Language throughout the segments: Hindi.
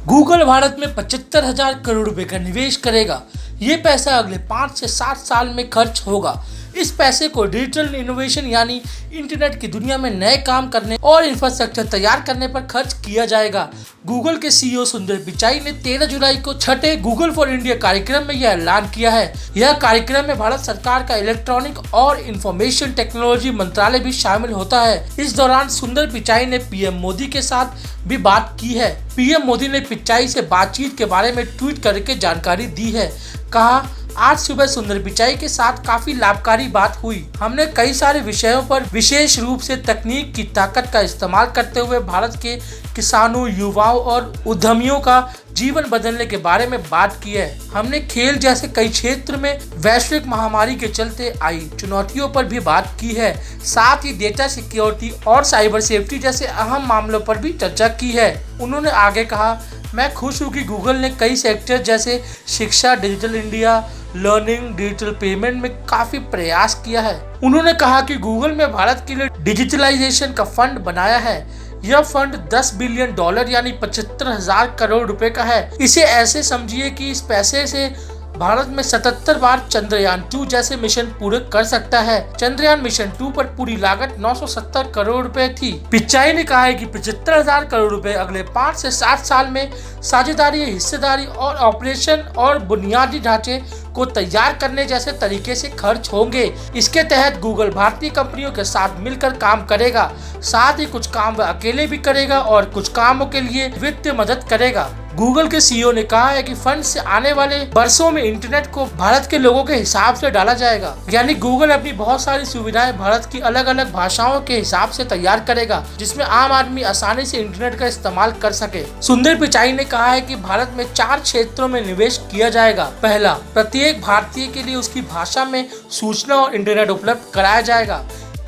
गूगल भारत में 75,000 करोड़ रुपए का निवेश करेगा। ये पैसा अगले 5 से 7 साल में खर्च होगा। इस पैसे को डिजिटल इनोवेशन यानी इंटरनेट की दुनिया में नए काम करने और इंफ्रास्ट्रक्चर तैयार करने पर खर्च किया जाएगा। गूगल के सीईओ सुंदर पिचाई ने 13 जुलाई को छठे गूगल फॉर इंडिया कार्यक्रम में यह ऐलान किया है। यह कार्यक्रम में भारत सरकार का इलेक्ट्रॉनिक और इंफॉर्मेशन टेक्नोलॉजी मंत्रालय भी शामिल होता है। इस दौरान सुंदर पिचाई ने पीएम मोदी के साथ भी बात की है। पीएम मोदी ने पिचाई से बातचीत के बारे में ट्वीट करके जानकारी दी है। कहा, आज सुबह सुंदर पिचाई के साथ काफी लाभकारी बात हुई। हमने कई सारे विषयों पर विशेष रूप से तकनीक की ताकत का इस्तेमाल करते हुए भारत के किसानों, युवाओं और उद्यमियों का जीवन बदलने के बारे में बात की है। हमने खेल जैसे कई क्षेत्र में वैश्विक महामारी के चलते आई चुनौतियों पर भी बात की है। साथ ही डेटा सिक्योरिटी और साइबर सेफ्टी जैसे अहम मामलों पर भी चर्चा की है। उन्होंने आगे कहा, मैं खुश हूँ कि गूगल ने कई सेक्टर जैसे शिक्षा, digital India, learning, digital payment में काफी प्रयास किया है। उन्होंने कहा कि गूगल में भारत के लिए डिजिटलाइजेशन का फंड बनाया है। यह फंड $10 बिलियन यानी 75,000 करोड़ रुपए का है। इसे ऐसे समझिए कि इस पैसे से भारत में 77 बार चंद्रयान 2 जैसे मिशन पूरे कर सकता है। चंद्रयान मिशन 2 पर पूरी लागत 970 करोड़ रुपए थी। पिचाई ने कहा है कि 75,000 करोड़ रुपए अगले 5 से 7 साल में साझेदारी, हिस्सेदारी और ऑपरेशन और बुनियादी ढांचे को तैयार करने जैसे तरीके से खर्च होंगे। इसके तहत गूगल भारतीय कंपनियों के साथ मिलकर काम करेगा। साथ ही कुछ काम वह अकेले भी करेगा और कुछ कामों के लिए वित्तीय मदद करेगा। गूगल के सीईओ ने कहा है कि फंड से आने वाले वर्षों में इंटरनेट को भारत के लोगों के हिसाब से डाला जाएगा। यानी गूगल अपनी बहुत सारी सुविधाएं भारत की अलग अलग भाषाओं के हिसाब से तैयार करेगा, जिसमें आम आदमी आसानी से इंटरनेट का इस्तेमाल कर सके। सुंदर पिचाई ने कहा है कि भारत में 4 क्षेत्रों में निवेश किया जाएगा। पहला, प्रत्येक भारतीय के लिए उसकी भाषा में सूचना और इंटरनेट उपलब्ध कराया जाएगा,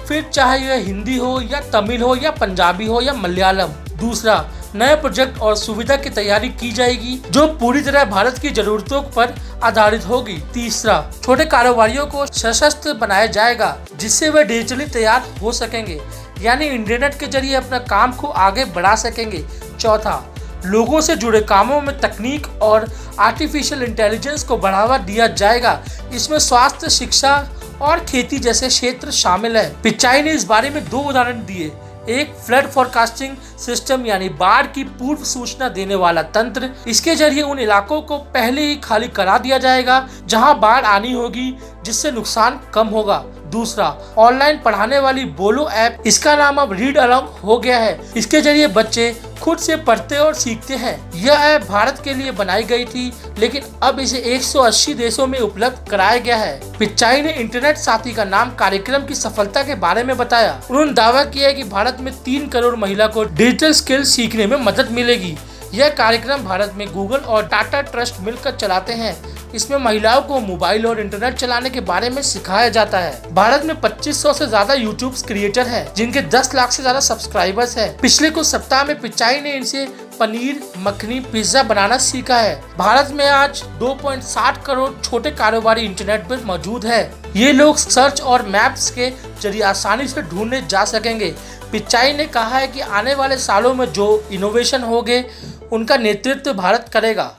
फिर चाहे यह हिंदी हो या तमिल हो या पंजाबी हो या मलयालम। दूसरा, नए प्रोजेक्ट और सुविधा की तैयारी की जाएगी जो पूरी तरह भारत की जरूरतों पर आधारित होगी। तीसरा, छोटे कारोबारियों को सशक्त बनाया जाएगा जिससे वे डिजिटली तैयार हो सकेंगे, यानी इंटरनेट के जरिए अपना काम को आगे बढ़ा सकेंगे। चौथा, लोगों से जुड़े कामों में तकनीक और आर्टिफिशियल इंटेलिजेंस को बढ़ावा दिया जाएगा। इसमें स्वास्थ्य, शिक्षा और खेती जैसे क्षेत्र शामिल है। पिचाई ने इस बारे में 2 उदाहरण दिए। एक, फ्लड फोरकास्टिंग सिस्टम यानी बाढ़ की पूर्व सूचना देने वाला तंत्र। इसके जरिए उन इलाकों को पहले ही खाली करा दिया जाएगा जहां बाढ़ आनी होगी, जिससे नुकसान कम होगा। दूसरा, ऑनलाइन पढ़ाने वाली बोलो ऐप। इसका नाम अब रीड अलोंग हो गया है। इसके जरिए बच्चे खुद से पढ़ते और सीखते हैं। यह ऐप भारत के लिए बनाई गई थी, लेकिन अब इसे 180 देशों में उपलब्ध कराया गया है। पिचाई ने इंटरनेट साथी का नाम कार्यक्रम की सफलता के बारे में बताया। उन्होंने दावा किया है कि भारत में 3 करोड़ महिला को डिजिटल स्किल सीखने में मदद मिलेगी। यह कार्यक्रम भारत में गूगल और टाटा ट्रस्ट मिलकर चलाते हैं। इसमें महिलाओं को मोबाइल और इंटरनेट चलाने के बारे में सिखाया जाता है। भारत में 2500 से ज्यादा यूट्यूब क्रिएटर हैं, जिनके 10 लाख से ज्यादा सब्सक्राइबर्स हैं। पिछले कुछ सप्ताह में पिचाई ने इनसे पनीर, मखनी, पिज्जा बनाना सीखा है। भारत में आज 2.7 करोड़ छोटे कारोबारी इंटरनेट पर मौजूद है। ये लोग सर्च और मैप्स के जरिए आसानी से ढूंढने जा सकेंगे। पिचाई ने कहा है कि आने वाले सालों में जो इनोवेशन होंगे उनका नेतृत्व भारत करेगा।